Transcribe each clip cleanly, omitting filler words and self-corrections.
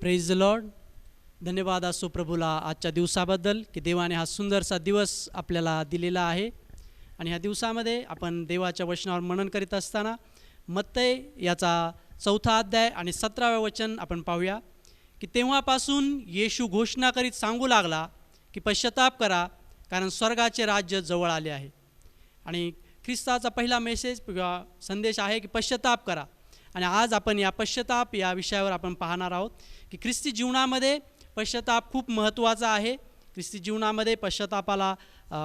Praise the Lord. धन्यवाद असो प्रभूला आजच्या दिवसाबद्दल की देवाने हा सुंदरसा दिवस आपल्याला दिलेला आहे. आणि ह्या दिवसामध्ये आपण देवाच्या वचनावर मनन करीत असताना मत्तई याचा 4 अध्याय आणि 17 वचन आपण पाहूया की तेव्हापासून येशू घोषणा करीत सांगू लागला की पश्चाताप करा, कारण स्वर्गाचे राज्य जवळ आले आहे. आणि ख्रिस्ताचा पहिला मेसेज किंवा संदेश आहे की पश्चाताप करा. आणि आज आपण या पश्चाताप या विषयावर आपण पाहणार आहोत की ख्रिस्ती जीवनामध्ये पश्चाताप खूप महत्त्वाचा आहे. ख्रिस्ती जीवनामध्ये पश्चातापाला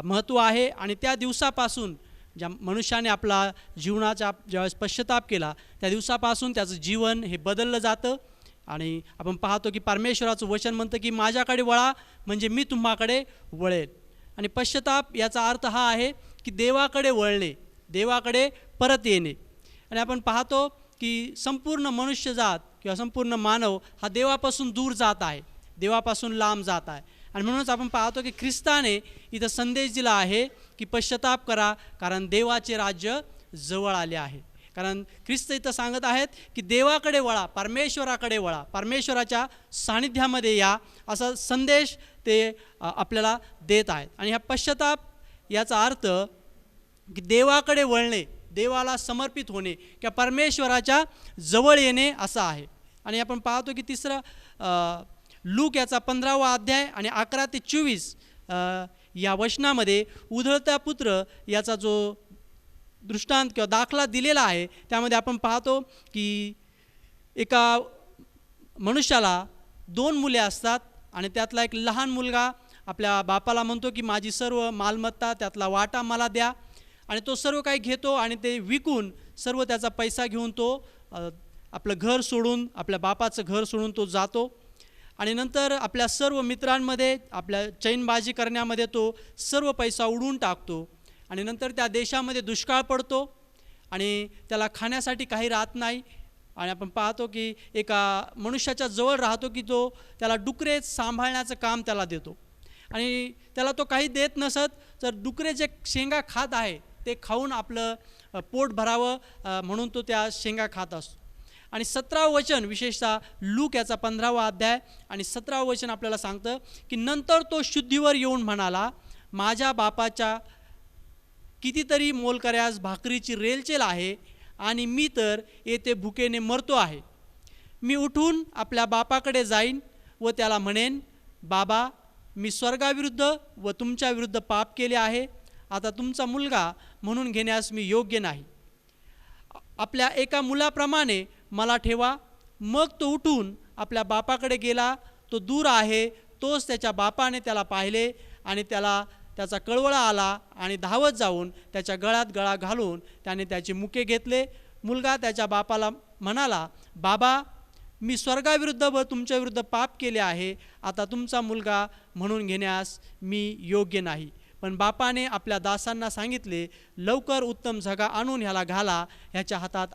महत्त्व आहे. आणि त्या दिवसापासून ज्या मनुष्याने आपला जीवनाचा ज्यावेळेस पश्चाताप केला त्या दिवसापासून त्याचं जीवन हे बदललं जातं. आणि आपण पाहतो की परमेश्वराचं वचन म्हणतं की माझ्याकडे वळा म्हणजे मी तुम्हाकडे वळेल. आणि पश्चाताप याचा अर्थ हा आहे की देवाकडे वळणे, देवाकडे परत येणे. आणि आपण पाहतो की संपूर्ण मनुष्यजात किंवा संपूर्ण मानव हा देवापासून दूर जात आहे, देवापासून लांब जात आहे. आणि म्हणूनच आपण पाहतो की ख्रिस्ताने इथं संदेश दिला आहे की पश्चाताप करा, कारण देवाचे राज्य जवळ आले आहे. कारण ख्रिस्त इथं सांगत आहेत की देवाकडे वळा, परमेश्वराकडे वळा, परमेश्वराच्या सानिध्यामध्ये या, असा संदेश ते आपल्याला देत आहेत. आणि ह्या पश्चाताप याचा अर्थ की देवाकडे वळणे, देवाला समर्पित होणे किंवा परमेश्वराच्या जवळ येणे असा आहे. आणि आपण पाहतो की तिसरं लूक याचा 15वा अध्याय आणि 11 ते 24 या वचनामध्ये उधळता पुत्र याचा जो दृष्टांत किंवा दाखला दिलेला आहे त्यामध्ये आपण पाहतो की एका मनुष्याला 2 मुले असतात आणि त्यातला एक लहान मुलगा आपल्या बापाला म्हणतो की माझी सर्व मालमत्ता त्यातला वाटा मला द्या. आणि तो सर्व काही घेतो आणि ते विकून सर्व त्याचा पैसा घेऊन तो आपलं घर सोडून, आपल्या बापाचं घर सोडून तो जातो. आणि नंतर आपल्या सर्व मित्रांमध्ये आपल्या चैनबाजी करण्यामध्ये तो सर्व पैसा उडवून टाकतो. आणि नंतर त्या देशामध्ये दुष्काळ पडतो आणि त्याला खाण्यासाठी काही राहत नाही. आणि आपण पाहतो की एका मनुष्याच्या जवळ राहतो की तो त्याला डुकरे सांभाळण्याचं काम त्याला देतो. आणि त्याला तो काही देत नसत तर डुकरे जे शेंगा खात आहे ते खाऊन आपलं पोट भरावं म्हणून तो त्या शेंगा खात असतो. आणि 17 वचन विशेषतः लूक याचा 15वा अध्याय आणि 17 वचन आपल्याला सांगतं की नंतर तो शुद्धीवर येऊन म्हणाला, माझ्या बापाच्या कितीतरी मोलकऱ्यास भाकरीची रेलचेल आहे आणि मी तर येथे भुकेने मरतो आहे. मी उठून आपल्या बापाकडे जाईन व त्याला म्हणेन, बाबा, मी स्वर्गाविरुद्ध व तुमच्या विरुद्ध पाप केले आहे. आता तुमचा मुलगा म्हणून घेण्यास मी योग्य नाही. आपल्या एका मुलाप्रमाणे मला ठेवा. मग तो उठून आपल्या बापाकडे गेला. तो दूर आहे तोच त्याच्या बापाने त्याला पाहिले आणि त्याचा कळवळा आला आणि धावत जाऊन त्याच्या गळ्यात गळा घालून त्याने त्याचे मुके घेतले. मुलगा त्याच्या बापाला म्हणाला, बाबा, मी स्वर्गाविरुद्ध व तुमच्या विरुद्ध पाप केले आहे. आता तुमचा मुलगा म्हणून घेण्यास मी योग्य नाही. पण बापाने आपल्या दासांना सांगितले, लवकर उत्तम झगा आणून ह्याला घाला. ह्याच्या हातात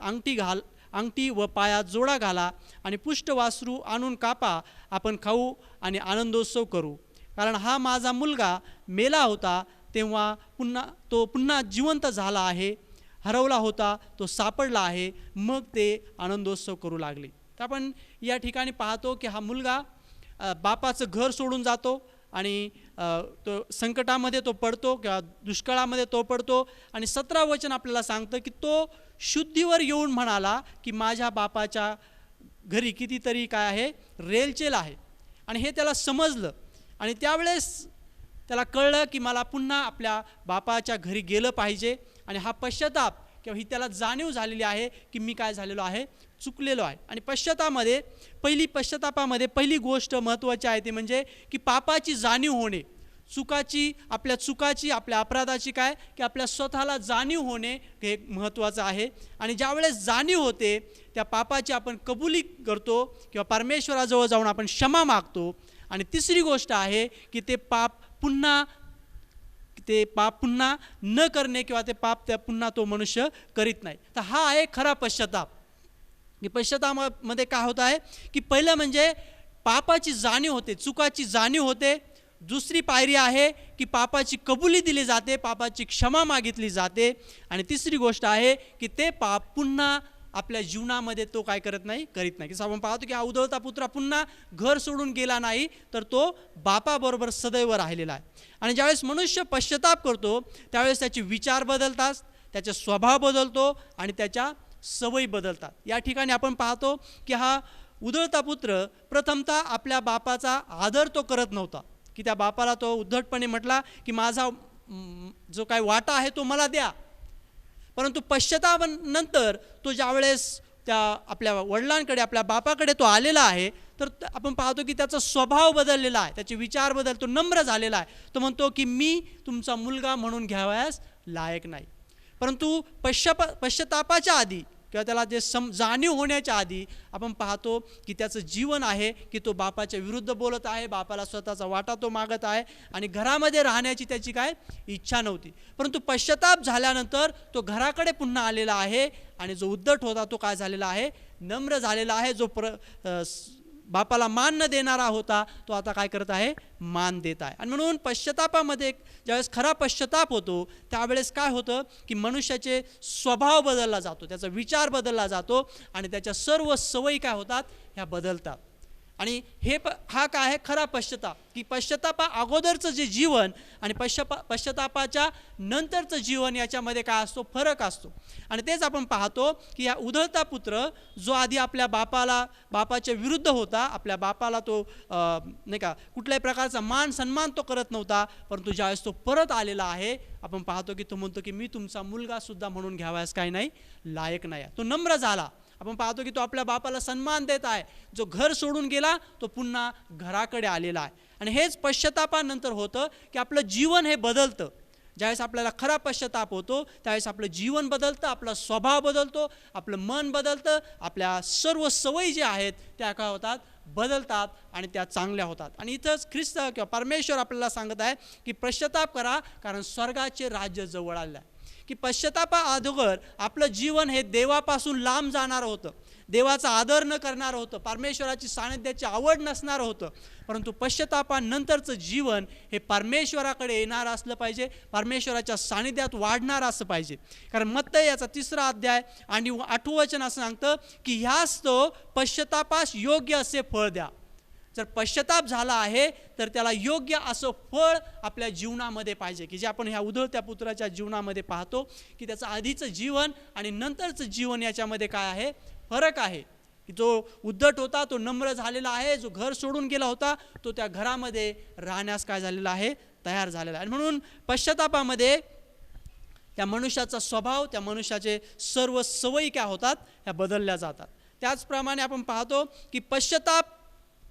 अंगठी व पायात जोडा घाला आणि पुष्ट वासरू आणून कापा. आपण खाऊ आणि आनंदोत्सव करू. कारण हा माझा मुलगा मेला होता तेव्हा तो पुन्हा जिवंत झाला आहे, हरवला होता तो सापडला आहे. मग ते आनंदोत्सव करू लागले. तर आपण या ठिकाणी पाहतो की हा मुलगा बापाचं घर सोडून जातो आणि तो संकटामध्ये तो पडतो किंवा दुष्काळामध्ये तो पडतो. आणि 17 वचन आपल्याला सांगतं की तो शुद्धीवर येऊन म्हणाला की माझ्या बापाच्या घरी कितीतरी काय आहे, रेलचेल आहे. आणि हे त्याला समजलं आणि त्यावेळेस त्याला कळलं की मला पुन्हा आपल्या बापाच्या घरी गेलं पाहिजे. आणि हा पश्चाताप किंवा ही त्याला जाणीव झालेली आहे की मी काय झालेलो आहे, चुकलेलो आहे. आणि पश्चातापामध्ये पहिली गोष्ट महत्त्वाची आहे ते म्हणजे की पापाची जाणीव होणे, आपल्या अपराधाची काय की आपल्या स्वतःला जाणीव होणे हे महत्त्वाचं आहे. आणि ज्यावेळेस जाणीव होते त्या पापाची आपण कबुली करतो किंवा परमेश्वराजवळ जाऊन आपण क्षमा मागतो. आणि तिसरी गोष्ट आहे की ते पाप पुन्हा न करणे किंवा ते पाप पुन्हा तो मनुष्य करीत नाही. तर हा आहे खरा पश्चाताप. की पश्चातापामध्ये काय होत आहे की पहिलं म्हणजे पापाची जाणीव होते, चुकाची जाणीव होते. दुसरी पायरी आहे की पापाची कबुली दिली जाते, पापाची क्षमा मागितली जाते. आणि तिसरी गोष्ट आहे की ते पाप पुन्हा आपल्या जीवनामध्ये तो काय करत नाही, करीत नाही. की आपण पाहतो की हा उधळता पुत्र पुन्हा घर सोडून गेला नाही, तर तो बापाबरोबर सदैव राहिलेला आहे. आणि ज्यावेळेस मनुष्य पश्चाताप करतो त्यावेळेस त्याचे विचार बदलतात, त्याचा स्वभाव बदलतो आणि त्याच्या सवयी बदलतात. या ठिकाणी आपण पाहतो की हा उधळता पुत्र प्रथमतः आपल्या बापाचा आदर तो करत नव्हता, की त्या बापाला तो उद्धटपणे म्हटला की माझा जो काय वाटा आहे तो मला द्या. परंतु पश्चातापानंतर तो ज्यावेळेस त्या आपल्या वडिलांकडे, आपल्या बापाकडे तो आलेला आहे, तर आपण पाहतो की त्याचा स्वभाव बदललेला आहे, त्याचे विचार बदलतो, नम्र झालेला आहे. तो म्हणतो की मी तुमचा मुलगा म्हणून घ्यावयास लायक नाही. परंतु पश्चातापाच्या आधी किंवा त्याला जे जाणीव होण्याच्या आधी आपण पाहतो की त्याचं जीवन आहे की तो बापाच्या विरुद्ध बोलत आहे, बापाला स्वतःचा वाटा तो मागत आहे आणि घरामध्ये राहण्याची त्याची काय इच्छा नव्हती. परंतु पश्चाताप झाल्यानंतर तो घराकडे पुन्हा आलेला आहे आणि जो उद्धट होता तो काय झालेला आहे, नम्र झालेला आहे. जो बापाला मान न देणारा होता तो आता काय करत आहे, मान देत आहे. आणि म्हणून पश्चातापामध्ये ज्यावेळेस खरा पश्चाताप होतो त्यावेळेस काय होतं की मनुष्याचे स्वभाव बदलला जातो, त्याचा विचार बदलला जातो आणि त्याच्या सर्व सवयी काय होतात, ह्या बदलतात. आणि हा काय आहे खरा पश्चाताप, की पश्चातापा अगोदरचं जे जीवन आणि पश्चातापाच्या नंतरचं जीवन याच्यामध्ये काय असतो, फरक असतो. आणि तेच आपण पाहतो की या उधळता पुत्र जो आधी आपल्या बापाच्या विरुद्ध होता, आपल्या बापाला तो नाही का कुठल्याही प्रकारचा मान सन्मान तो करत नव्हता, परंतु ज्यावेळेस तो परत आलेला आहे आपण पाहतो की तो म्हणतो की मी तुमचा मुलगा सुद्धा म्हणून घ्यावयास काही नाही, लायक नाही. तो नम्र झाला. आपण पाहतो की तो आपल्या बापाला सन्मान देत आहे. जो घर सोडून गेला तो पुन्हा घराकडे आलेला आहे. आणि हेच पश्चातापानंतर होतं की आपलं जीवन हे बदलतं. ज्यावेळेस आपल्याला खरा पश्चाताप होतो त्यावेळेस आपलं जीवन बदलतं, आपला स्वभाव बदलतो, आपलं मन बदलतं, आपल्या सर्व सवयी ज्या आहेत त्या काय होतात, बदलतात आणि त्या चांगल्या होतात. आणि इथंच ख्रिस्त किंवा परमेश्वर आपल्याला सांगत आहे की पश्चाताप करा कारण स्वर्गाचे राज्य जवळ आले आहे. की पश्चातापा अगोदर आपलं जीवन हे देवापासून लांब जाणारं होतं, देवाचा आदर न करणारं होतं, परमेश्वराची सानिध्याची आवड नसणारं होतं. परंतु पश्चातापानंतरचं जीवन हे परमेश्वराकडे येणारं असलं पाहिजे, परमेश्वराच्या सानिध्यात वाढणारं असं पाहिजे. कारण मत्तई याचा 3 अध्याय आणि 8 वचन असं सांगतं की ह्याच तो पश्चातापास योग्य असे फळ द्या. जर पश्चाताप झाला आहे तर त्याला योग्य असं फळ आपल्या जीवनामध्ये पाहिजे, की जे आपण ह्या उधळत्या पुत्राच्या जीवनामध्ये पाहतो की त्याचं आधीचं जीवन आणि नंतरचं जीवन याच्यामध्ये काय आहे, फरक आहे. की जो उद्धट होता तो नम्र झालेला आहे, जो घर सोडून गेला होता तो त्या घरामध्ये राहण्यास काय झालेला आहे, तयार झालेला आहे. म्हणून पश्चातापामध्ये त्या मनुष्याचा स्वभाव, त्या मनुष्याचे सर्व सवयी काय होतात, ह्या बदलल्या जातात. त्याचप्रमाणे आपण पाहतो की पश्चाताप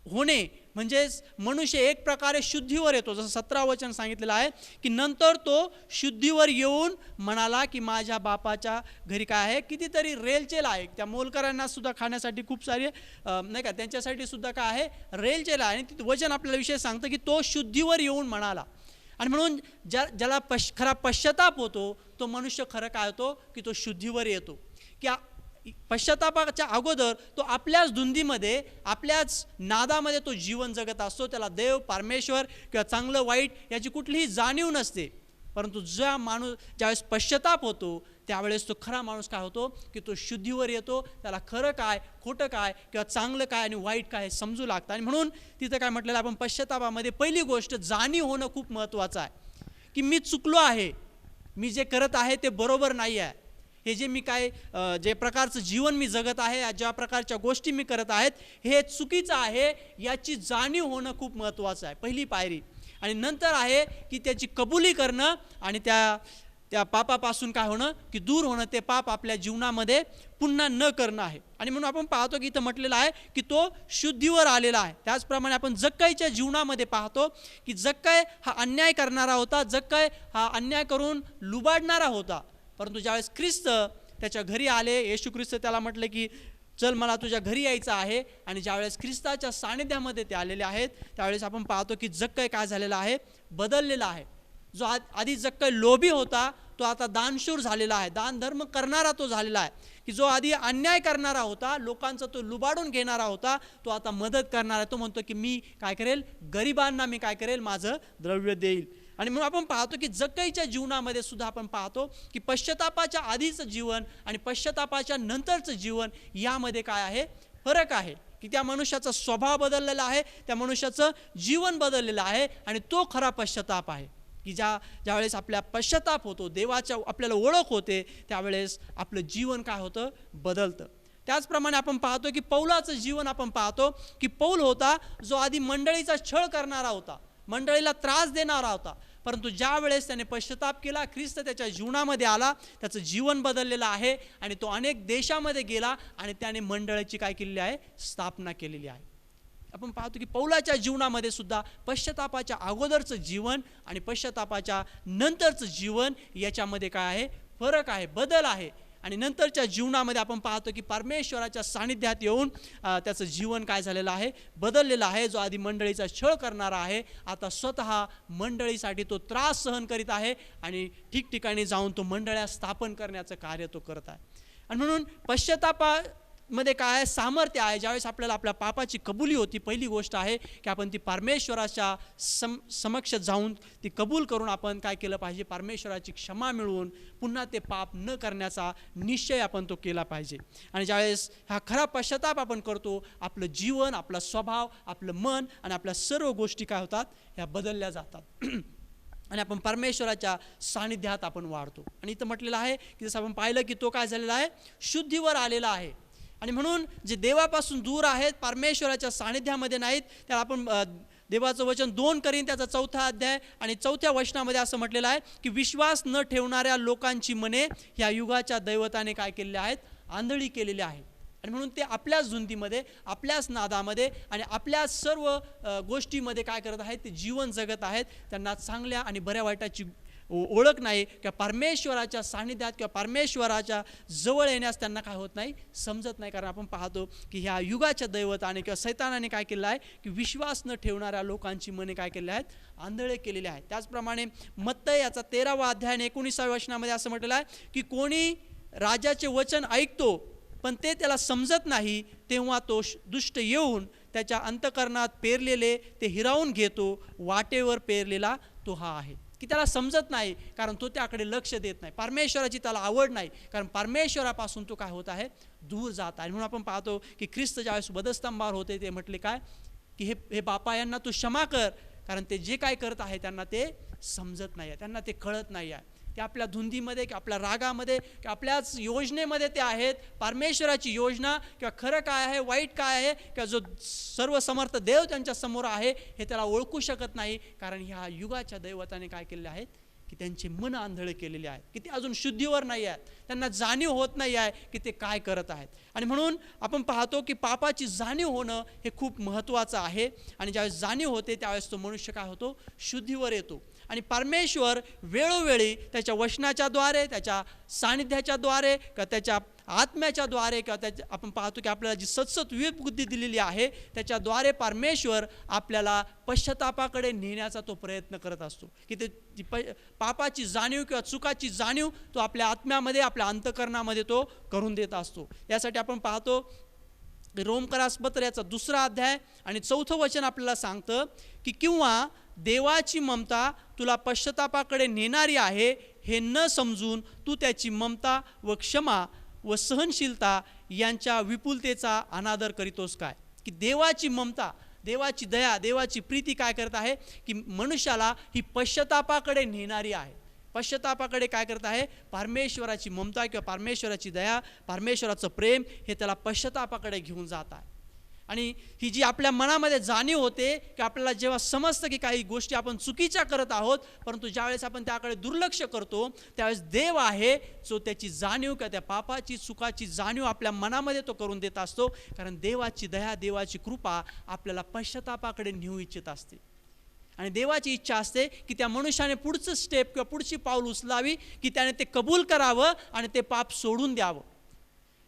होणे म्हणजेच मनुष्य एक प्रकारे शुद्धीवर येतो. जसं 17 वचन सांगितलेलं आहे की नंतर तो शुद्धीवर येऊन म्हणाला की माझ्या बापाच्या घरी काय आहे, कितीतरी रेलचेल आहे. त्या मोलकरांना सुद्धा खाण्यासाठी खूप सारे नाही का त्यांच्यासाठी सुद्धा काय आहे, रेलचेल आहे. आणि तिथे वचन आपल्याला विषय सांगतं की तो शुद्धीवर येऊन म्हणाला. आणि म्हणून ज्याला खरा पश्चाताप होतो तो मनुष्य खरं काय होतो की तो शुद्धीवर येतो. की पश्चातापाच्या अगोदर तो आपल्याच धुंदीमध्ये, आपल्याच नादामध्ये तो जीवन जगत असतो. त्याला देव, परमेश्वर किंवा चांगलं वाईट याची कुठलीही जाणीव नसते. परंतु ज्यावेळेस पश्चाताप होतो त्यावेळेस तो खरा माणूस काय होतो की तो शुद्धीवर येतो. त्याला खरं काय, खोटं काय किंवा चांगलं काय आणि वाईट काय हे समजू लागतं. आणि म्हणून तिथं काय म्हटलेलं आपण पश्चातापामध्ये पहिली गोष्ट जाणीव होणं खूप महत्त्वाचं आहे की मी चुकलो आहे, मी जे करत आहे ते बरोबर नाही आहे, हे जे मी काय जे प्रकारचं जीवन मी जगत आहे, ज्या प्रकारच्या गोष्टी मी करत आहेत हे चुकीचं आहे, याची जाणीव होणं खूप महत्त्वाचं आहे, पहिली पायरी. आणि नंतर आहे की त्याची कबुली करणं आणि त्या पापापासून काय होणं की दूर होणं, ते पाप आपल्या जीवनामध्ये पुन्हा न करणं आहे. आणि म्हणून आपण पाहतो की इथं म्हटलेलं आहे की तो शुद्धीवर आलेला आहे. त्याचप्रमाणे आपण जक्काईच्या जीवनामध्ये पाहतो की जक्काई हा अन्याय करणारा होता, जक्काई हा अन्याय करून लुबाडणारा होता. परंतु ज्यावेळेस ख्रिस्त त्याच्या घरी आले, येशू ख्रिस्त त्याला म्हटले की चल मला तुझ्या घरी यायचं आहे. आणि ज्यावेळेस ख्रिस्ताच्या सानिध्यामध्ये ते आलेले आहेत त्यावेळेस आपण पाहतो की जक्काई काय झालेला आहे, बदललेला आहे. जो आधी जक्काई लोभी होता तो आता दानशूर झालेला आहे, दान धर्म करणारा तो झालेला आहे. की जो आधी अन्याय करणारा होता, लोकांचा तो लुबाडून घेणारा होता, तो आता मदत करणारा. तो म्हणतो की मी काय करेल, गरिबांना मी काय करेल, माझं द्रव्य देईल. आणि म्हणून आपण पाहतो की जक्कईच्या जीवनामध्ये सुद्धा आपण पाहतो की पश्चातापाच्या आधीचं जीवन आणि पश्चातापाच्या नंतरचं जीवन यामध्ये काय आहे, फरक आहे. की त्या मनुष्याचा स्वभाव बदललेला आहे, त्या मनुष्याचं जीवन बदललेलं आहे आणि तो खरा पश्चाताप आहे. की ज्यावेळेस आपल्या पश्चाताप होतो, देवाच्या आपल्याला ओळख होते, त्यावेळेस आपलं जीवन काय होतं, बदलतं. त्याचप्रमाणे आपण पाहतो की पौलाचं जीवन आपण पाहतो की पौल होता जो आधी मंडळीचा छळ करणारा होता, मंडळीला त्रास देणारा होता, परंतु ज्या वेळेस त्याने पश्चाताप केला, ख्रिस्त त्याच्या जीवनामध्ये आला, त्याचं जीवन बदललेलं आहे आणि तो अनेक देशामध्ये गेला आणि त्याने मंडळाची काय केलेली आहे, स्थापना केलेली आहे. आपण पाहतो की पौलाच्या जीवनामध्ये सुद्धा पश्चातापाच्या अगोदरचं जीवन आणि पश्चातापाच्या नंतरचं जीवन याच्यामध्ये काय आहे, फरक आहे, बदल आहे. आणि नंतरच्या जीवनामध्ये आपण पाहतो की परमेश्वराच्या सानिध्यात येऊन त्याचं जीवन काय झालेलं आहे, बदललेलं आहे. जो आधी मंडळीचा छळ करणारा आहे, आता स्वतः मंडळीसाठी तो त्रास सहन करीत आहे आणि ठिकठिकाणी जाऊन तो मंडळ्या स्थापन करण्याचं कार्य तो करत आहे. आणि म्हणून पश्चातापामध्ये काय आहे, सामर्थ्य आहे. ज्यावेळेस आपल्याला आपल्या पापाची कबुली होती, पहिली गोष्ट आहे की आपण ती परमेश्वराच्या समक्ष जाऊन ती कबूल करून आपण काय केलं पाहिजे, परमेश्वराची क्षमा मिळवून पुन्हा ते पाप न करण्याचा निश्चय आपण तो केला पाहिजे. आणि ज्यावेळेस हा खरा पश्चाताप आपण करतो, आपलं जीवन, आपला स्वभाव, आपलं मन आणि आपल्या सर्व गोष्टी काय होतात, ह्या बदलल्या जातात आणि आपण परमेश्वराच्या सानिध्यात आपण वाढतो. आणि इथं म्हटलेलं आहे की जसं आपण पाहिलं की तो काय झालेला आहे, शुद्धीवर आलेला आहे. आणि म्हणून जे देवापासून दूर आहेत, परमेश्वराच्या सानिध्यामध्ये नाहीत, त्याला आपण देवाचं वचन 2 कोरिन्थ्याचा 4 अध्याय आणि 4 वचनामध्ये असं म्हटलेलं आहे की विश्वास न ठेवणाऱ्या लोकांची मने ह्या युगाच्या दैवताने काय केलेले आहेत, आंधळी केलेली आहे. आणि म्हणून ते आपल्याच धुंदीमध्ये, आपल्याच नादामध्ये आणि आपल्याच सर्व गोष्टीमध्ये काय करत आहेत, ते जीवन जगत आहेत. त्यांना चांगल्या आणि बऱ्या वाईटाची ओळख नाही किंवा परमेश्वराच्या सानिध्यात किंवा परमेश्वराच्या जवळ येण्यास त्यांना काय होत नाही, समजत नाही. कारण आपण पाहतो की ह्या युगाच्या दैवताने किंवा सैतानाने काय केलं आहे की विश्वास न ठेवणाऱ्या लोकांची मने काय केलेली आहेत, आंधळे केलेले आहेत. त्याचप्रमाणे मत्तई याचा 13वा अध्याय आणि 19व्या वचनामध्ये असं म्हटलेलं आहे की कोणी राजाचे वचन ऐकतो पण ते त्याला समजत नाही, तेव्हा तो दुष्ट येऊन त्याच्या अंतःकरणात पेरलेले ते हिरावून घेतो, वाटेवर पेरलेला तो हा आहे. की त्याला समजत नाही कारण तो त्याकडे लक्ष देत नाही, परमेश्वराची त्याला आवड नाही, कारण परमेश्वरापासून तो काय होत आहे, दूर जात आहे. म्हणून आपण पाहतो की ख्रिस्त ज्यावेळेस वधस्तंभावर होते ते म्हटले काय की हे बापा यांना तू क्षमा कर, कारण ते जे काय करत आहे त्यांना ते समजत नाही आहे, त्यांना ते कळत नाही आहे. ते आपल्या धुंदीमध्ये किंवा आपल्या रागामध्ये किंवा आपल्याच योजनेमध्ये ते आहेत. परमेश्वराची योजना किंवा खरं काय आहे, वाईट काय आहे, किंवा जो सर्व समर्थ देव त्यांच्या समोर आहे हे त्याला ओळखू शकत नाही, कारण ह्या युगाच्या दैवताने काय केलेले आहेत की त्यांचे मन आंधळे केलेले आहेत, की ते अजून शुद्धीवर नाही आहेत, त्यांना जाणीव होत नाही आहे की ते काय करत आहेत. आणि म्हणून आपण पाहतो की पापाची जाणीव होणं हे खूप महत्त्वाचं आहे. आणि ज्यावेळेस जाणीव होते त्यावेळेस तो मनुष्य काय होतो, शुद्धीवर येतो. आणि परमेश्वर वेळोवेळी त्याच्या वचनाच्या द्वारे, त्याच्या सानिध्याच्या द्वारे किंवा त्याच्या आत्म्याच्या द्वारे किंवा त्याच्या आपण पाहतो की आपल्याला जी सतसत विवेक बुद्धी दिलेली आहे त्याच्याद्वारे परमेश्वर आपल्याला पश्चातापाकडे नेण्याचा तो प्रयत्न करत असतो. की ते पापाची जाणीव किंवा चुकाची जाणीव तो आपल्या आत्म्यामध्ये, आपल्या अंतःकरणामध्ये तो करून देत असतो. यासाठी आपण पाहतो रोमकरास पत्र याचा 2रा अध्याय आणि 4थं वचन आपल्याला सांगतं की किंवा देवाची ममता तुला पश्चातापाकडे नेणारी आहे हे न समजून तू त्याची ममता व क्षमा व सहनशीलता यांच्या विपुलतेचा अनादर करीतोस काय. की देवाची ममता, देवाची दया, देवाची प्रीती काय करत आहे की मनुष्याला ही पश्चातापाकडे नेणारी आहे. पश्चातापाकडे काय करत आहे, परमेश्वराची ममता किंवा परमेश्वराची दया, परमेश्वराचं प्रेम हे त्याला पश्चातापाकडे घेऊन जात आहे. आणि ही जी आपल्या मनामध्ये जाणीव होते की आपल्याला जेव्हा समजतं की काही गोष्टी आपण चुकीच्या करत आहोत, परंतु ज्यावेळेस आपण त्याकडे दुर्लक्ष करतो त्यावेळेस देव आहे जो त्याची जाणीव किंवा त्या पापाची चुकाची जाणीव आपल्या मनामध्ये तो करून देत असतो. कारण देवाची दया, देवाची कृपा आपल्याला पश्चातापाकडे नेऊ इच्छित असते. आणि देवाची इच्छा असते की त्या मनुष्याने पुढचं स्टेप किंवा पुढची पाऊल उचलावी, की त्याने ते कबूल करावं आणि ते पाप सोडून द्यावं.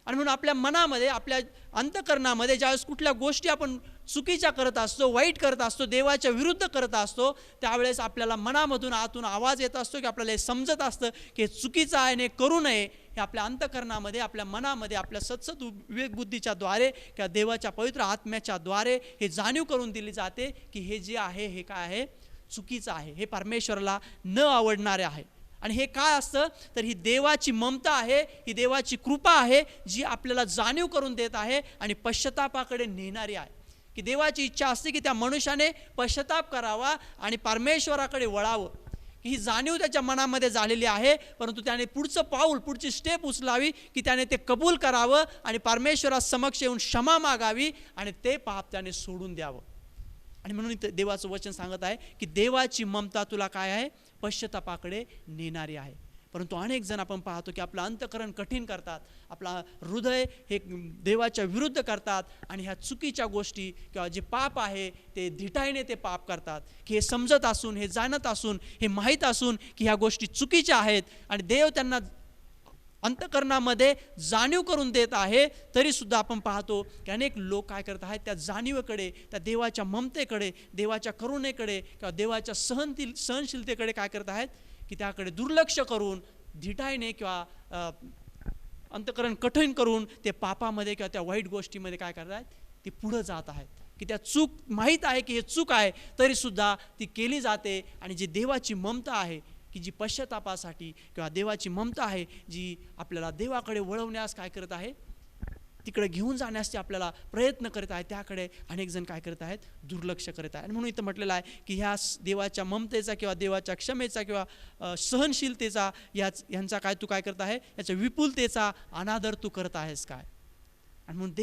आणि म्हणून आपल्या मनामध्ये, आपल्या अंतःकरणामध्ये ज्यावेळेस कुठल्या गोष्टी आपण चुकीच्या करत असतो, वाईट करत असतो, देवाच्या विरुद्ध करत असतो, त्यावेळेस आपल्याला मनामधून आतून आवाज येत असतो की आपल्याला हे समजत असतं की हे चुकीचं आहे, हे करू नये. हे आपल्या अंतःकरणामध्ये, आपल्या मनामध्ये, आपल्या सतसत विवेकबुद्धीच्या द्वारे किंवा देवाच्या पवित्र आत्म्याच्या द्वारे हे जाणीव करून दिली जाते की हे जे आहे हे काय आहे, चुकीचं आहे, हे परमेश्वराला न आवडणारे आहे. आणि हे काय असतं तर ही देवाची ममता आहे, ही देवाची कृपा आहे, जी आपल्याला जाणीव करून देत आहे आणि पश्चातापाकडे नेणारी आहे. की देवाची इच्छा असते की त्या मनुष्याने पश्चाताप करावा आणि परमेश्वराकडे वळावं. ही जाणीव त्याच्या मनामध्ये झालेली आहे, परंतु त्याने पुढचं पाऊल, पुढची स्टेप उचलावी की त्याने ते कबूल करावं आणि परमेश्वरासमक्ष येऊन क्षमा मागावी आणि ते पाप त्याने सोडून द्यावं. आणि म्हणून देवाचं वचन सांगत आहे की देवाची ममता तुला काय आहे, पश्चातापाकडे नेणारी आहे. परंतु अनेक जण आपण पाहतो की आपलं अंतःकरण कठीण करतात, आपला हृदय हे देवाच्या विरुद्ध करतात आणि ह्या चुकीच्या गोष्टी किंवा जे पाप आहे ते धिटाईने ते पाप करतात. की हे समजत असून, हे जाणत असून, हे माहीत असून की ह्या गोष्टी चुकीच्या आहेत आणि देव त्यांना अंतःकरणामध्ये जाणीव करून देत आहे, तरीसुद्धा आपण पाहतो की अनेक लोक काय करत आहेत, त्या जाणीवेकडे, त्या देवाच्या ममतेकडे, देवाच्या करुणेकडे किंवा देवाच्या सहनशीलतेकडे काय करत आहेत की त्याकडे दुर्लक्ष करून धिटाईने किंवा अंतःकरण कठीण करून ते पापामध्ये किंवा त्या वाईट गोष्टीमध्ये काय करत आहेत, ते पुढं जात आहेत. की त्या चूक माहीत आहे की हे चूक आहे, तरीसुद्धा ती केली जाते. आणि जी देवाची ममता आहे की जी पश्चातापासाठी किंवा देवाची ममता आहे जी आपल्याला देवाकडे वळवण्यास काय करत आहे, तिकडे घेऊन जाण्यास ते आपल्याला प्रयत्न करत आहे, त्याकडे अनेक जण काय करत आहेत, दुर्लक्ष करत आहेत. आणि म्हणून इथं म्हटलेलं आहे की ह्या देवाच्या ममतेचा किंवा देवाच्या क्षमेचा किंवा सहनशीलतेचा यांचा काय तू काय करत आहे, याच्या विपुलतेचा अनादर तू करत आहेस काय. आणि म्हणून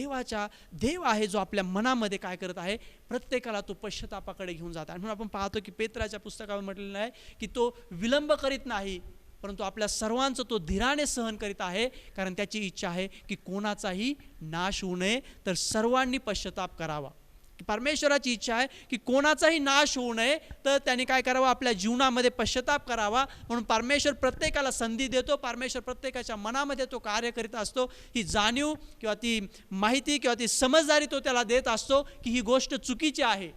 देव आहे जो आपल्या मनामध्ये काय करत आहे, प्रत्येकाला तो पश्चातापाकडे घेऊन जात आहे. आणि म्हणून आपण पाहतो की पेत्राच्या पुस्तकावर म्हटलेलं आहे की तो विलंब करीत नाही, परंतु आपल्या सर्वांचं तो धीराने सहन करीत आहे, कारण त्याची इच्छा आहे की कोणाचाही नाश होऊ नये, तर सर्वांनी पश्चाताप करावा. की परमेश्वराची इच्छा आहे की कोणाचाही नाश होऊ नये, तर त्याने काय करावं, आपल्या जीवनामध्ये पश्चाताप करावा. म्हणून परमेश्वर प्रत्येकाला संधी देतो, परमेश्वर प्रत्येकाच्या मनामध्ये तो कार्य करीत असतो. ही जाणीव किंवा ती माहिती किंवा ती समजदारी तो त्याला देत असतो की ही गोष्ट चुकीची आहे.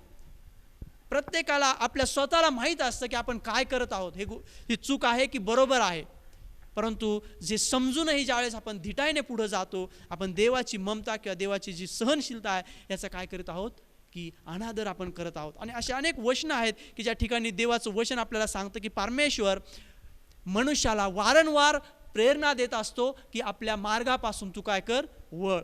प्रत्येकाला आपल्या स्वतःला माहीत असतं की आपण काय करत आहोत, ही चूक आहे की बरोबर आहे. परंतु जे समजूनही ज्यावेळेस आपण धिटाईने पुढे जातो, आपण देवाची ममता किंवा देवाची जी सहनशीलता आहे याचा काय करत आहोत की अनादर आपण करत आहोत. आणि असे अनेक वचनं आहेत की ज्या ठिकाणी देवाचं वचन आपल्याला सांगतं की परमेश्वर मनुष्याला वारंवार प्रेरणा देत असतो की आपल्या मार्गापासून तू काय कर, वळ,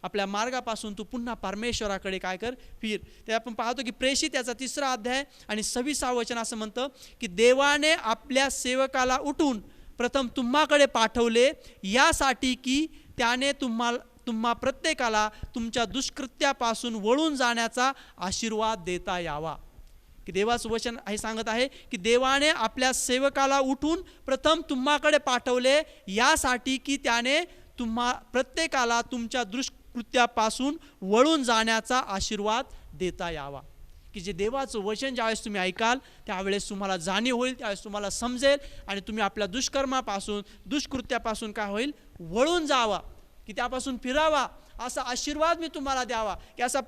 आपल्या मार्गापासून तू पुन्हा परमेश्वराकडे काय कर, फिर. ते आपण पाहतो की प्रेषित याचा 3 अध्याय आणि 26 वचन असं म्हणतं की देवाने आपल्या सेवकाला उठून प्रथम तुम्हाकडे पाठवले, यासाठी की त्याने तुम्हा प्रत्येकाला तुमच्या दुष्कृत्यापासून वळून जाण्याचा आशीर्वाद देता यावा. की देवाचं वचन हे सांगत आहे की देवाने आपल्या सेवकाला उठून प्रथम तुम्हाकडे पाठवले, यासाठी की त्याने तुम्हा प्रत्येकाला तुमच्या दुष्कृत्यापासून वळून जाण्याचा आशीर्वाद देता यावा. की जे देवाचं वचन ज्यावेळेस तुम्ही ऐकाल त्यावेळेस तुम्हाला जाणीव होईल, त्यावेळेस तुम्हाला समजेल आणि तुम्ही आपल्या दुष्कर्मापासून, दुष्कृत्यापासून काय होईल, वळून जावा, की त्यापासून फिरावा. असा आशीर्वाद मी तुम्हाला द्यावा, की असा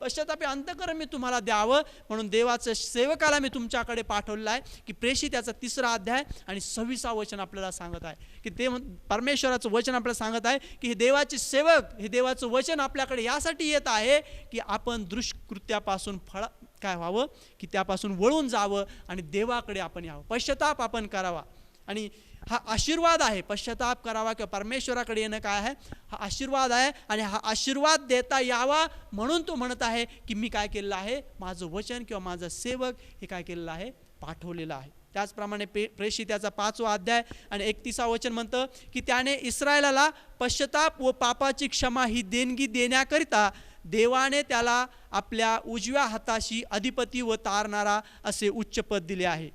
पश्चातापी अंतःकरण मी तुम्हाला द्यावं. म्हणून देवाच्या सेवकाला मी तुमच्याकडे पाठवलेला आहे. की प्रेषित याचा 3 अध्याय आणि 26 वचन आपल्याला सांगत आहे की ते परमेश्वराचं वचन आपल्याला सांगत आहे की हे देवाचे सेवक, हे देवाचं वचन आपल्याकडे यासाठी येत आहे की आपण दुष्कृत्यापासून काय व्हावं, की त्यापासून वळून जावं आणि देवाकडे आपण यावं, पश्चाताप आपण करावा. आणि हा आशीर्वाद आहे, पश्चाताप करावा किंवा परमेश्वराकडे येणं काय आहे, हा आशीर्वाद आहे. आणि हा आशीर्वाद देता यावा म्हणून तो म्हणत आहे की मी काय केलेलं आहे, माझं वचन किंवा माझं सेवक हे काय केलेलं आहे, पाठवलेलं आहे. त्याचप्रमाणे प्रेषित याचा 5 अध्याय आणि 31 वचन म्हणतं की त्याने इस्रायलाला पश्चाताप व पापाची क्षमा ही देणगी देण्याकरिता देवाने त्याला आपल्या उजव्या हाताशी अधिपती व तारणारा असे उच्च पद दिले आहे.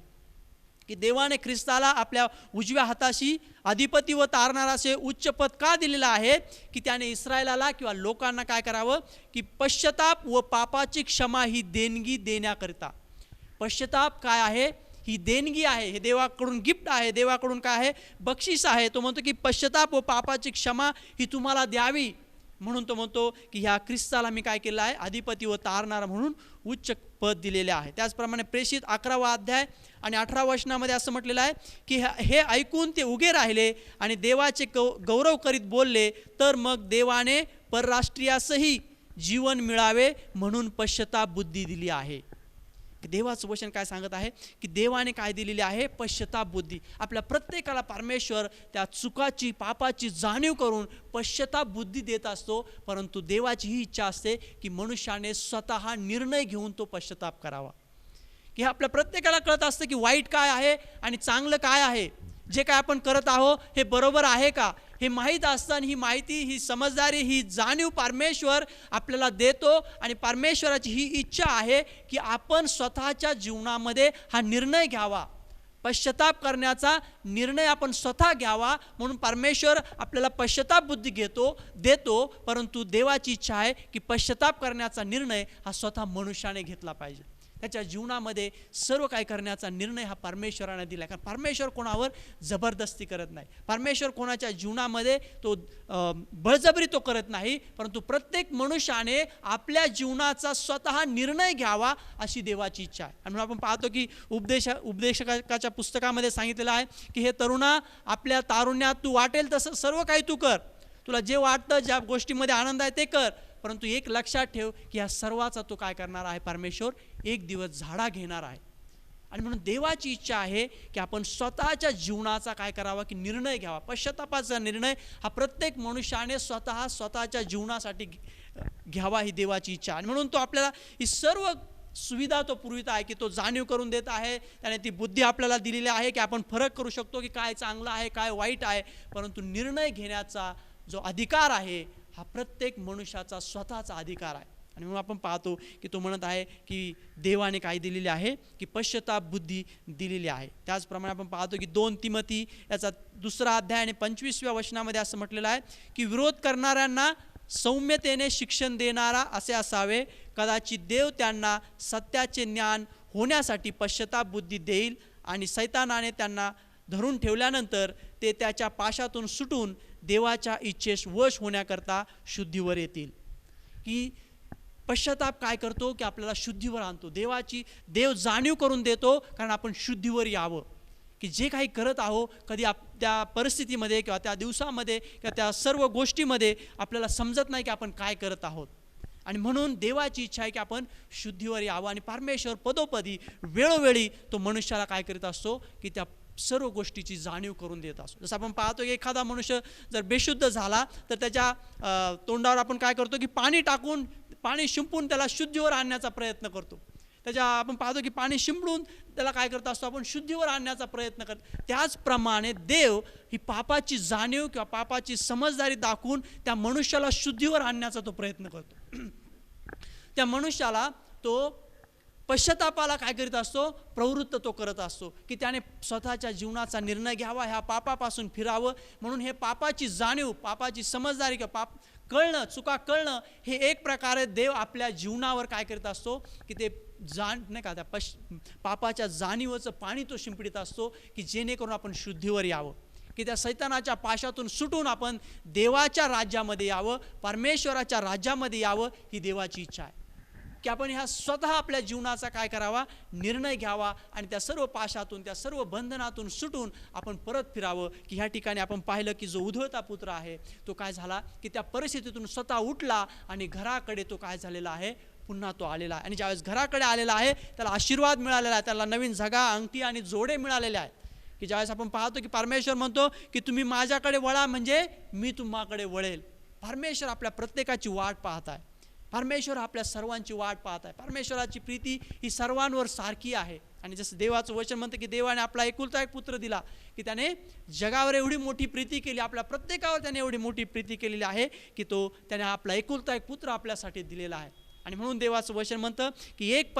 की देवाने ख्रिस्ताला आपल्या उजव्या हाताशी अधिपती व तारणारा असे उच्च पद का दिलेलं आहे, की त्याने इस्रायलाला किंवा लोकांना काय करावं, की पश्चाताप व पापाची क्षमा ही देणगी देण्याकरिता. पश्चाताप काय आहे, ही देणगी आहे, हे देवाकडून गिफ्ट आहे, देवाकडून काय आहे, बक्षीस आहे. तो म्हणतो की पश्चाताप व पापाची क्षमा ही तुम्हाला द्यावी, म्हणून तो म्हणतो की ह्या ख्रिस्ताला मी काय केलं आहे, अधिपती व तारणारा म्हणून उच्च पद दिलेले आहे. त्याचप्रमाणे प्रेषित 11 अध्याय आणि 18 वचनामध्ये असं म्हटलेलं आहे की हे ऐकून ते उगे राहिले आणि देवाचे गौरव करीत बोलले, तर मग देवाने परराष्ट्रीयासही जीवन मिळावे म्हणून पश्चाताप बुद्धी दिली आहे. देवाचं वचन काय सांगत आहे की देवाने काय दिलेली आहे, पश्चाताप बुद्धी. आपल्या प्रत्येकाला परमेश्वर त्या चुकाची पापाची जाणीव करून पश्चाताप बुद्धी देत असतो. परंतु देवाची ही इच्छा असते की मनुष्याने स्वतः निर्णय घेऊन तो पश्चाताप करावा. की आपल्या प्रत्येकाला कळत असतं की वाईट काय आहे आणि चांगलं काय आहे, जे काय आपण करत आहोत हे बरोबर आहे का हे माहीत असतं. आणि ही माहिती, ही समजदारी, ही जाणीव परमेश्वर आपल्याला देतो. आणि परमेश्वराची ही इच्छा आहे की आपण स्वतःच्या जीवनामध्ये हा निर्णय घ्यावा, पश्चाताप करण्याचा निर्णय आपण स्वतः घ्यावा. म्हणून परमेश्वर आपल्याला पश्चाताप बुद्धी देतो. परंतु देवाची इच्छा आहे की पश्चाताप करण्याचा निर्णय हा स्वतः मनुष्याने घेतला पाहिजे. त्याच्या जीवनामध्ये सर्व काय करण्याचा निर्णय हा परमेश्वराने दिला. कारण परमेश्वर कोणावर जबरदस्ती करत नाही. परमेश्वर कोणाच्या जीवनामध्ये तो बळजबरी तो करत नाही. परंतु प्रत्येक मनुष्याने आपल्या जीवनाचा स्वतः निर्णय घ्यावा अशी देवाची इच्छा आहे. आणि म्हणून आपण पाहतो की उपदेशकाच्या पुस्तकामध्ये सांगितलेलं आहे की हे तरुणा, आपल्या तारुण्यात तू वाटेल तसं सर्व काही तू कर. तुला जे वाटतं, ज्या गोष्टीमध्ये आनंद आहे ते कर. परंतु एक लक्षात ठेव की ह्या सर्वाचा तो काय करणार आहे, परमेश्वर एक दिवस झाडा घेणार आहे. आणि म्हणून देवाची इच्छा आहे की आपण स्वतःच्या जीवनाचा काय करावा की निर्णय घ्यावा. पश्चातापाचा निर्णय हा प्रत्येक मनुष्याने स्वतःच्या जीवनासाठी घ्यावा, ही देवाची इच्छा. आणि म्हणून तो आपल्याला ही सर्व सुविधा तो पुरवित आहे की तो जाणीव करून देत आहे. त्याने ती बुद्धी आपल्याला दिलेली आहे की आपण फरक करू शकतो की काय चांगलं आहे, काय वाईट आहे. परंतु निर्णय घेण्याचा जो अधिकार आहे हा प्रत्येक मनुष्याचा स्वतःचा अधिकार आहे. आणि म्हणून आपण पाहतो की तो म्हणत आहे की देवाने काय दिलेली आहे की पश्चाताप बुद्धी दिलेली आहे. त्याचप्रमाणे आपण पाहतो की 2 तिमोथी याचा 2 अध्याय आणि 25व्या वचनामध्ये असं म्हटलेलं आहे की विरोध करणाऱ्यांना सौम्यतेने शिक्षण देणारा असे असावे. कदाचित देव त्यांना सत्याचे ज्ञान होण्यासाठी पश्चाताप बुद्धी देईल आणि सैतानाने त्यांना धरून ठेवल्यानंतर ते त्याच्या पाशातून सुटून देवाच्या इच्छेस वश होण्याकरता शुद्धीवर येतील. की पश्चाताप काय करतो की आपल्याला शुद्धीवर आणतो. देव जाणीव करून देतो कारण आपण शुद्धीवर यावं. की जे काही करत आहो कधी त्या परिस्थितीमध्ये किंवा त्या दिवसामध्ये किंवा त्या सर्व गोष्टीमध्ये आपल्याला समजत नाही की आपण काय करत आहोत. आणि म्हणून देवाची इच्छा आहे की आपण शुद्धीवर यावं. आणि परमेश्वर पदोपदी वेळोवेळी तो मनुष्याला काय करीत असतो की त्या सर्व गोष्टीची जाणीव करून देत असतो. जसं आपण पाहतो की एखादा मनुष्य जर बेशुद्ध झाला तर त्याच्या तोंडावर आपण काय करतो की पाणी शिंपून त्याला शुद्धीवर आणण्याचा प्रयत्न करतो. आपण पाहतो की पाणी शिंपडून त्याला काय करत असतो, आपण शुद्धीवर आणण्याचा प्रयत्न करतो. त्याचप्रमाणे देव ही पापाची जाणीव किंवा पापाची समजदारी दाखवून त्या मनुष्याला शुद्धीवर आणण्याचा तो प्रयत्न करतो. त्या मनुष्याला तो पश्चातापाला काय करीत असतो, प्रवृत्त तो करत असतो की त्याने स्वतःच्या जीवनाचा निर्णय घ्यावा, ह्या पापापासून फिरावं. म्हणून हे पापाची जाणीव, पापाची समजदारी किंवा कळणं, चुका कळणं हे एक प्रकारे देव आपल्या जीवनावर काय करीत असतो की ते नाही का त्या पापाच्या जाणीवेचं पाणी तो शिंपडीत असतो की जेणेकरून आपण शुद्धीवर यावं, की त्या सैतानाच्या पाशातून सुटून आपण देवाच्या राज्यामध्ये यावं, परमेश्वराच्या राज्यामध्ये यावं. ही देवाची इच्छा आहे की आपण ह्या स्वतः आपल्या जीवनाचा काय करावा, निर्णय घ्यावा आणि त्या सर्व पाशातून, त्या सर्व बंधनातून सुटून आपण परत फिरावं. की ह्या ठिकाणी आपण पाहिलं की जो उधळता पुत्र आहे तो काय झाला की त्या परिस्थितीतून स्वतः उठला आणि घराकडे तो काय झालेला आहे, पुन्हा तो आलेला आहे. आणि ज्यावेळेस घराकडे आलेला आहे त्याला आशीर्वाद मिळालेला आहे, त्याला नवीन झगा, अंगठी आणि जोडे मिळालेले आहेत. की ज्यावेळेस आपण पाहतो की परमेश्वर म्हणतो की तुम्ही माझ्याकडे वळा म्हणजे मी तुम्हाकडे वळेल. परमेश्वर आपल्या प्रत्येकाची वाट पाहत आहे. परमेश्वर आपल्या सर्वांची वाट पाहत आहे. परमेश्वराची प्रीती ही सर्वांवर सारखी आहे. आणि जसं देवाचं वचन म्हणतं की देवाने आपला एकुलता एक पुत्र दिला, की त्याने जगावर एवढी मोठी प्रीती केली, आपल्या प्रत्येकावर त्याने एवढी मोठी प्रीती केलेली आहे की त्याने आपला एकुलता एक पुत्र आपल्यासाठी दिलेला आहे. आणि म्हणून देवाचं वचन म्हणतं की एक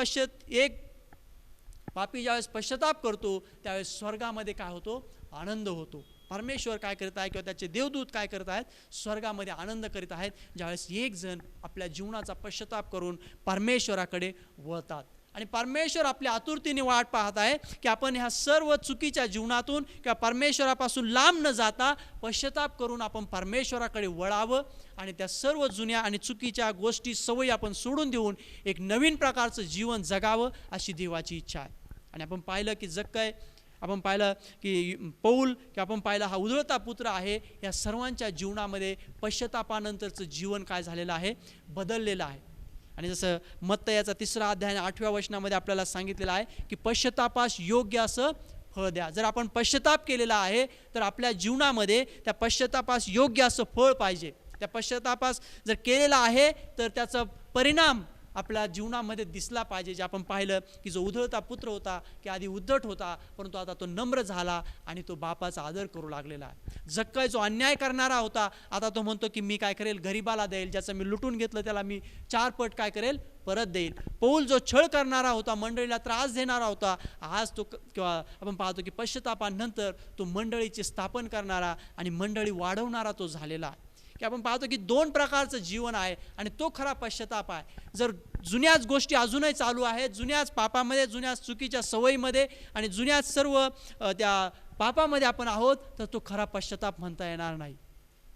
पापी ज्यावेळेस पश्चाताप करतो त्यावेळेस स्वर्गामध्ये काय होतो, आनंद होतो. परमेश्वर काय करत आहे किंवा त्याचे देवदूत काय करत आहेत, स्वर्गामध्ये आनंद करीत आहेत ज्यावेळेस एक जण आपल्या जीवनाचा पश्चाताप करून परमेश्वराकडे वळतात. आणि परमेश्वर आपल्या आतुरतेने वाट पाहत आहे की आपण ह्या सर्व चुकीच्या जीवनातून किंवा परमेश्वरापासून लांब न जाता पश्चाताप करून आपण परमेश्वराकडे वळावं आणि त्या सर्व जुन्या आणि चुकीच्या गोष्टी, सवयी आपण सोडून देऊन एक नवीन प्रकारचं जीवन जगावं अशी देवाची इच्छा आहे. आणि आपण पाहिलं की आपण पाहिलं की पौल, की आपण पाहिलं हा उधळता पुत्र आहे, या सर्वांच्या जीवनामध्ये पश्चातापानंतरचं जीवन काय झालेलं आहे, बदललेलं आहे. आणि जसं मत्ती याचा 3 अध्याय 8व्या वचनामध्ये आपल्याला सांगितलेलं आहे की पश्चातापास योग्य असं फळ द्या. जर आपण पश्चाताप केलेला आहे तर आपल्या जीवनामध्ये त्या पश्चातापास योग्य असं फळ पाहिजे. त्या पश्चातापास जर केलेला आहे तर त्याचा परिणाम आपल्या जीवनामध्ये दिसला पाहिजे. जे आपण पाहिलं की जो उधळता पुत्र होता की आधी उद्धट होता, परंतु आता तो नम्र झाला आणि तो बापाचा आदर करू लागलेला आहे. जक्कय जो अन्याय करणारा होता, आता तो म्हणतो की मी काय करेल, गरीबाला देईल, ज्याचं मी लुटून घेतलं त्याला मी 4 पट काय करेल, परत देईल. पौल जो छळ करणारा होता, मंडळीला त्रास देणारा होता, आज तो किंवा आपण पाहतो की पश्चातापानंतर तो मंडळीचे स्थापन करणारा आणि मंडळी वाढवणारा तो झालेला आहे. की आपण पाहतो की 2 प्रकारचं जीवन आहे आणि तो खरा पश्चाताप आहे. जर जुन्याच गोष्टी अजूनही चालू आहेत, जुन्याच पापामध्ये, जुन्याच चुकीच्या सवयीमध्ये आणि जुन्याच सर्व त्या पापामध्ये आपण आहोत, तर तो खरा पश्चाताप म्हणता येणार नाही.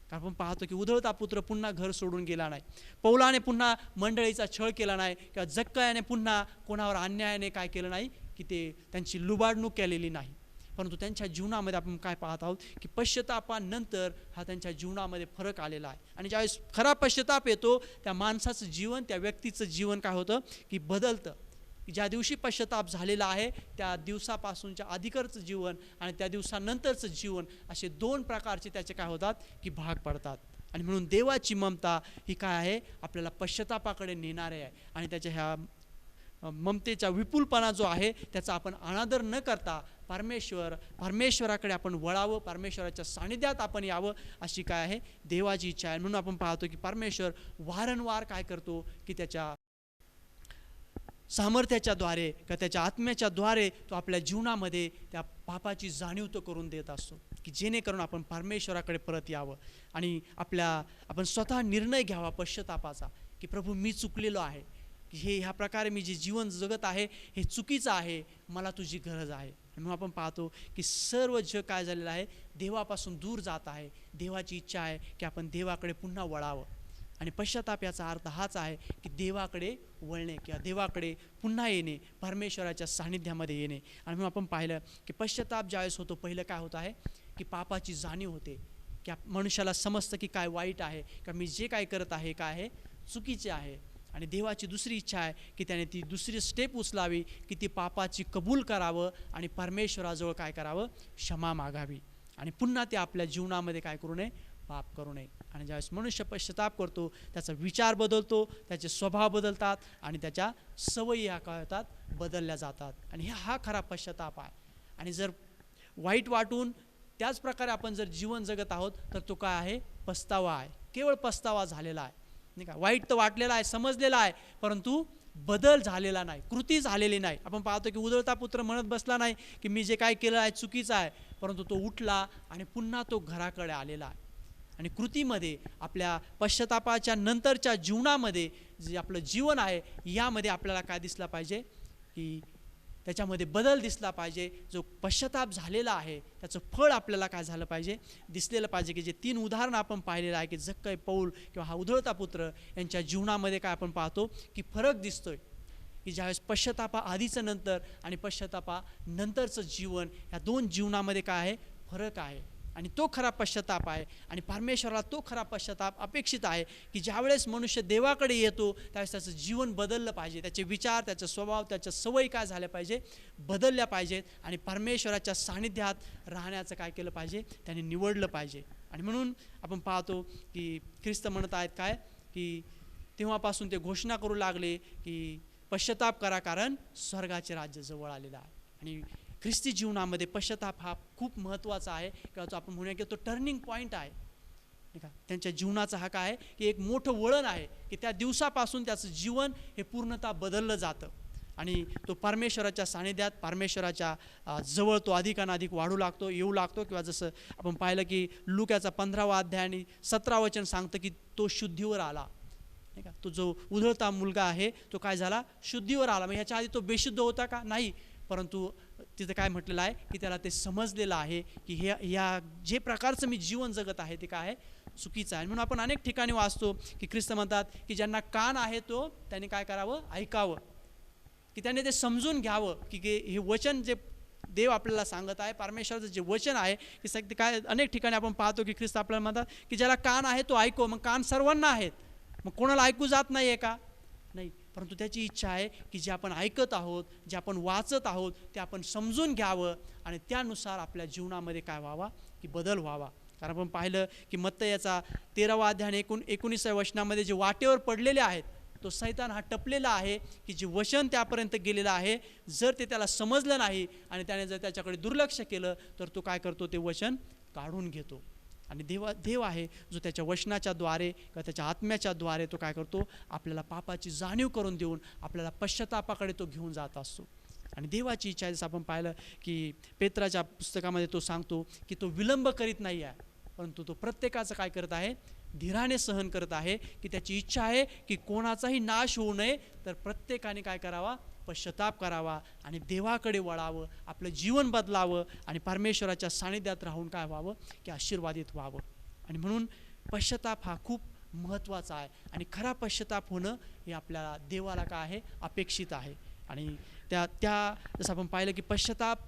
कारण आपण पाहतो की उधळता पुत्र पुन्हा घर सोडून गेला नाही, पौलाने पुन्हा मंडळीचा छळ केला नाही, किंवा जक्कयाने पुन्हा कोणावर अन्यायाने काय केलं नाही की ते त्यांची लुबाडणूक केलेली नाही. परंतु त्यांच्या जीवनामध्ये आपण काय पाहत आहोत की पश्चातापानंतर हा त्यांच्या जीवनामध्ये फरक आलेला आहे. आणि ज्यावेळेस खरा पश्चाताप येतो, त्या माणसाचं जीवन, त्या व्यक्तीचं जीवन काय होतं की बदलतं. ज्या दिवशी पश्चाताप झालेला आहे त्या दिवसापासूनच्या अधिकारचं जीवन आणि त्या दिवसानंतरचं जीवन, असे 2 प्रकारचे त्याचे काय होतात की भाग पडतात. आणि म्हणून देवाची ममता ही काय आहे, आपल्याला पश्चातापाकडे नेणारे आहे. आणि त्याच्या ह्या ममतेचा विपुलपणा जो आहे त्याचा आपण अनादर न करता परमेश्वराकडे आपण वळावं, परमेश्वराच्या सानिध्यात आपण यावं, अशी काय आहे देवाची इच्छा आहे. म्हणून आपण पाहतो की परमेश्वर वारंवार काय करतो की त्याच्या सामर्थ्याच्या द्वारे किंवा त्याच्या आत्म्याच्या द्वारे तो आपल्या जीवनामध्ये त्या पापाची जाणीव तो करून देत असतो, की जेणेकरून आपण परमेश्वराकडे परत यावं आणि आपण स्वतः निर्णय घ्यावा पश्चातापाचा, की प्रभू मी चुकलेलो आहे, ह्या प्रकारे मी जे जीवन जगत आहे हे चुकीचं आहे, मला तुझी गरज आहे. म्हणून आपण पाहतो की सर्व जग काय झालेलं आहे, देवापासून दूर जात आहे. देवाची इच्छा आहे की आपण देवाकडे पुन्हा वळावं. आणि पश्चाताप याचा अर्थ हाच आहे की देवाकडे वळणे किंवा देवाकडे पुन्हा येणे, परमेश्वराच्या सानिध्यामध्ये येणे. आणि म्हणून आपण पाहिलं की पश्चाताप ज्यावेळेस होतो, पहिलं काय होत आहे की पापाची जाणीव होते, की मनुष्याला समजतं की काय वाईट आहे, का मी जे काय करत आहे काय आहे चुकीचे आहे. आणि देवाची दुसरी इच्छा आहे की त्याने ती दुसरी स्टेप उचलावी, की ती पापाची कबूल करावं आणि परमेश्वराजवळ काय करावं, क्षमा मागावी आणि पुन्हा ते आपल्या जीवनामध्ये काय करू नये, पाप करू नये. आणि ज्यावेळेस मनुष्य पश्चाताप करतो, त्याचा विचार बदलतो, त्याचे स्वभाव बदलतात आणि त्याच्या सवयी ह्या काय होतात, बदलल्या जातात. आणि हा खरा पश्चाताप आहे. आणि जर वाईट वाटून त्याच प्रकारे आपण जर जीवन जगत आहोत तर तो काय आहे, पस्तावा आहे, केवळ पस्तावा झालेला आहे, नाही का. वाईट तर वाटलेला आहे, समजलेला आहे, परंतु बदल झालेला नाही, कृती झालेली नाही. आपण पाहतो की उधळता पुत्र म्हणत बसला नाही की मी जे काय केलं आहे चुकीचं आहे, परंतु तो उठला आणि पुन्हा तो घराकडे आलेला आहे. आणि कृतीमध्ये आपल्या पश्चातापाच्या नंतरच्या जीवनामध्ये जे आपलं जीवन आहे यामध्ये आपल्याला काय दिसला पाहिजे की त्याच्यामध्ये बदल दिसला पाहिजे. जो पश्चाताप झालेला आहे त्याचं फळ आपल्याला काय झालं पाहिजे, दिसलेलं पाहिजे. की जे 3 उदाहरणं आपण पाहिलेलं आहे की जक्कय, पौल किंवा हा उधळता पुत्र यांच्या जीवनामध्ये काय आपण पाहतो की फरक दिसतोय, की ज्यावेळेस पश्चातापा आधीचं नंतर आणि पश्चातापा नंतरचं जीवन, ह्या 2 जीवनामध्ये काय आहे, फरक आहे. आणि तो खरा पश्चाताप आहे. आणि परमेश्वराला तो खरा पश्चाताप अपेक्षित आहे की ज्यावेळेस मनुष्य देवाकडे येतो त्यावेळेस त्याचं जीवन बदललं पाहिजे, त्याचे विचार, त्याचा स्वभाव, त्याच्या सवयी काय झाल्या पाहिजे, बदलल्या पाहिजेत आणि परमेश्वराच्या सानिध्यात राहण्याचं काय केलं पाहिजे, त्याने निवडलं पाहिजे. आणि म्हणून आपण पाहतो की ख्रिस्त म्हणत आहेत काय की तेव्हापासून ते घोषणा करू लागले की पश्चाताप करा, कारण स्वर्गाचे राज्य जवळ आलेलं आहे. आणि ख्रिस्ती जीवनामध्ये पश्चाताप हा खूप महत्त्वाचा आहे, किंवा तो आपण म्हणूया की तो टर्निंग पॉईंट आहे, नाही का. त्यांच्या जीवनाचा हा काय आहे की एक मोठं वळण आहे, की त्या दिवसापासून त्याचं जीवन हे पूर्णतः बदललं जातं आणि तो परमेश्वराच्या सानिध्यात, परमेश्वराच्या जवळ तो अधिकाधिक वाढू लागतो, येऊ लागतो. किंवा जसं आपण पाहिलं की लुकाचा 15वा अध्याय आणि 17 वचन सांगतं की तो शुद्धीवर आला, नाही का. तो जो उधळता मुलगा आहे तो काय झाला, शुद्धीवर आला. मग ह्याच्या आधी तो बेशुद्ध होता का, नाही, परंतु तिथं काय म्हटलेलं आहे की त्याला ते समजलेलं आहे की ह्या जे प्रकारचं मी जीवन जगत आहे ते काय आहे, चुकीचं आहे. म्हणून आपण अनेक ठिकाणी वाचतो की ख्रिस्त म्हणतात की ज्यांना कान आहे तो त्यांनी काय करावं, ऐकावं, की त्याने ते समजून घ्यावं की हे वचन जे देव आपल्याला सांगत आहे, परमेश्वराचं जे वचन आहे की काय. अनेक ठिकाणी आपण पाहतो की ख्रिस्त आपल्याला म्हणतात की ज्याला कान आहे तो ऐको. मग कान सर्वांना आहेत, मग कोणाला ऐकू जात नाही आहे का, नाही, परंतु त्याची इच्छा आहे की जे आपण ऐकत आहोत, जे आपण वाचत आहोत, ते आपण समजून घ्यावं आणि त्यानुसार आपल्या जीवनामध्ये काय व्हावा, की बदल व्हावा. कारण आपण पाहिलं की मत्ती याचा 13वा अध्याय 19व्या वचनामध्ये जे वाटेवर पडलेले आहेत, तो सैतान हा टपलेला आहे की जे वचन त्यापर्यंत गेलेलं आहे, जर ते त्याला समजलं नाही आणि त्याने जर त्याच्याकडे दुर्लक्ष केलं, तर तो काय करतो, ते वचन काढून घेतो. आणि देव आहे जो त्याच्या वचनाच्या द्वारे किंवा त्याच्या आत्म्याच्या द्वारे तो काय करतो, आपल्याला पापाची जाणीव करून देऊन आपल्याला पश्चातापाकडे तो घेऊन जात असतो. आणि देवाची इच्छा आहे, जसं आपण पाहिलं की पेत्राच्या पुस्तकामध्ये तो सांगतो की तो विलंब करीत नाही आहे, परंतु तो प्रत्येकाचं काय करत आहे, धीराने सहन करत आहे. की त्याची इच्छा आहे की कोणाचाही नाश होऊ नये, तर प्रत्येकाने काय करावा, पश्चाताप करावा आणि देवाकडे वळावं, आपलं जीवन बदलावं आणि परमेश्वराच्या सानिध्यात राहून काय व्हावं, की आशीर्वादित व्हावं. आणि म्हणून पश्चाताप हा खूप महत्त्वाचा आहे आणि खरा पश्चाताप होणं हे आपल्याला देवाला काय आहे, अपेक्षित आहे. आणि त्या जसं आपण पाहिलं की पश्चाताप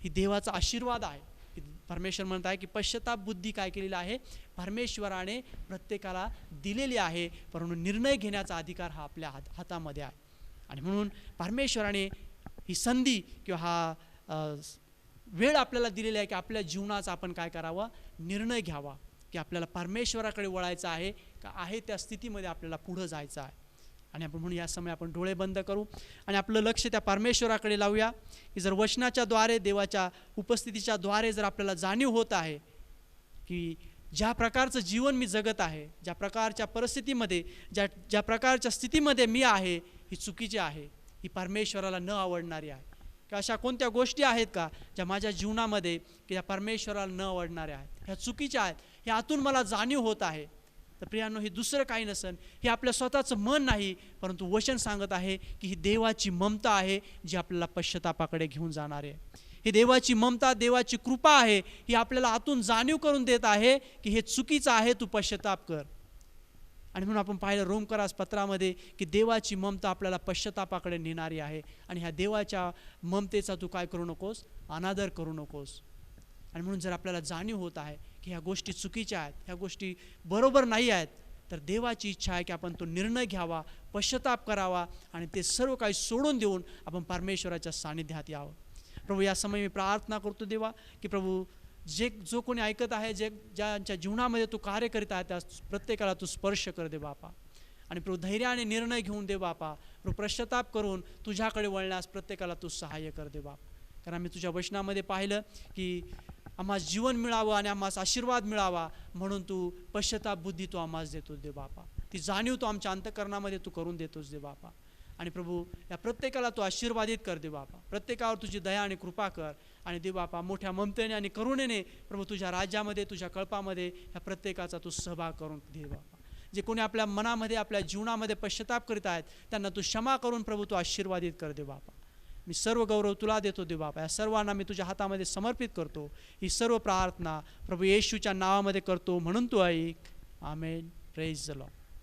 ही देवाचा आशीर्वाद आहे. परमेश्वर म्हणत आहे की पश्चाताप बुद्धी काय केलेली आहे, परमेश्वराने प्रत्येकाला दिलेली आहे, परंतु निर्णय घेण्याचा अधिकार हा आपल्या हातामध्ये आहे. आणि म्हणून परमेश्वराने ही संधी किंवा हा वेळ आपल्याला दिलेली आहे की आपल्या जीवनाचा आपण काय करावा, निर्णय घ्यावा, की आपल्याला परमेश्वराकडे वळायचं आहे का आहे त्या स्थितीमध्ये आपल्याला पुढं जायचं आहे. आणि आपण म्हणून या समय आपण डोळे बंद करू आणि आपलं लक्ष त्या परमेश्वराकडे लावूया. की जर वचनाच्या द्वारे, देवाच्या उपस्थितीच्या द्वारे जर आपल्याला जाणीव होत आहे की ज्या प्रकारचं जीवन मी जगत आहे, ज्या प्रकारच्या परिस्थितीमध्ये, ज्या प्रकारच्या स्थितीमध्ये मी आहे, ही चुकीची आहे, ही परमेश्वराला न आवडणारी आहे. की अशा कोणत्या गोष्टी आहेत का ज्या माझ्या जीवनामध्ये की ज्या परमेश्वराला न आवडणाऱ्या आहेत, ह्या चुकीच्या आहेत, हे आतून मला जाणीव होत आहे. तर प्रियांनो, हे दुसरं काही नसन, हे आपल्या स्वतःचं मन नाही, परंतु वचन सांगत आहे की ही देवाची ममता आहे जी आपल्याला पश्चातापाकडे घेऊन जाणार आहे. ही देवाची ममता, देवाची कृपा आहे, ही आपल्याला आतून जाणीव करून देत आहे की हे चुकीचं आहे, तू पश्चाताप कर. आणि म्हणून आपण पाहिलं रोमकरास पत्रामध्ये की देवाची ममता आपल्याला पश्चातापाकडे नेणारी आहे. आणि ह्या देवाच्या ममतेचा तू काय करू नकोस, अनादर करू नकोस. आणि म्हणून जर आपल्याला जाणीव होत आहे की ह्या गोष्टी चुकीच्या आहेत, ह्या गोष्टी बरोबर नाही आहेत, तर देवाची इच्छा आहे की आपण तो निर्णय घ्यावा, पश्चाताप करावा आणि ते सर्व काही सोडून देऊन आपण परमेश्वराच्या सानिध्यात यावं. प्रभू, या समय मी प्रार्थना करतो देवा की प्रभू, जो कोणी ऐकत आहे, ज्यांच्या जीवनामध्ये तू कार्य करीत आहे, त्या प्रत्येकाला तू स्पर्श कर दे बापा. आणि प्रभू, धैर्याने निर्णय घेऊन दे बापा. प्रभू, पश्चाताप करून तुझ्याकडे वळण्यास प्रत्येकाला तू सहाय्य कर दे बापा. कारण आम्ही तुझ्या वचनामध्ये पाहिलं की आम्हाला जीवन मिळावं आणि आम्हाला आशीर्वाद मिळावा, म्हणून तू पश्चाताप बुद्धी तू आम्हाला देतोस दे बापा. ती जाणीव तू आमच्या अंतःकरणामध्ये तू करून देतोस दे बापा. आणि प्रभू, या प्रत्येकाला तू आशीर्वादित कर दे बापा. प्रत्येकावर तुझी दया आणि कृपा कर आणि दे बापा, मोठ्या ममतेने आणि करुणेने प्रभू तुझ्या राज्यामध्ये, तुझ्या कल्पामध्ये ह्या प्रत्येकाचा तू सहभाग करून दे बापा. जे कोणी आपल्या मनामध्ये, आपल्या जीवनामध्ये पश्चाताप करीत आहेत, त्यांना तू क्षमा करून प्रभू तू आशीर्वादित कर दे बापा. मी सर्व गौरव तुला देतो दे बापा. या सर्वांना मी तुझ्या हातामध्ये समर्पित करतो. ही सर्व प्रार्थना प्रभू येशूच्या नावामध्ये करतो, म्हणून तू ऐक. आमेन. Praise the Lord.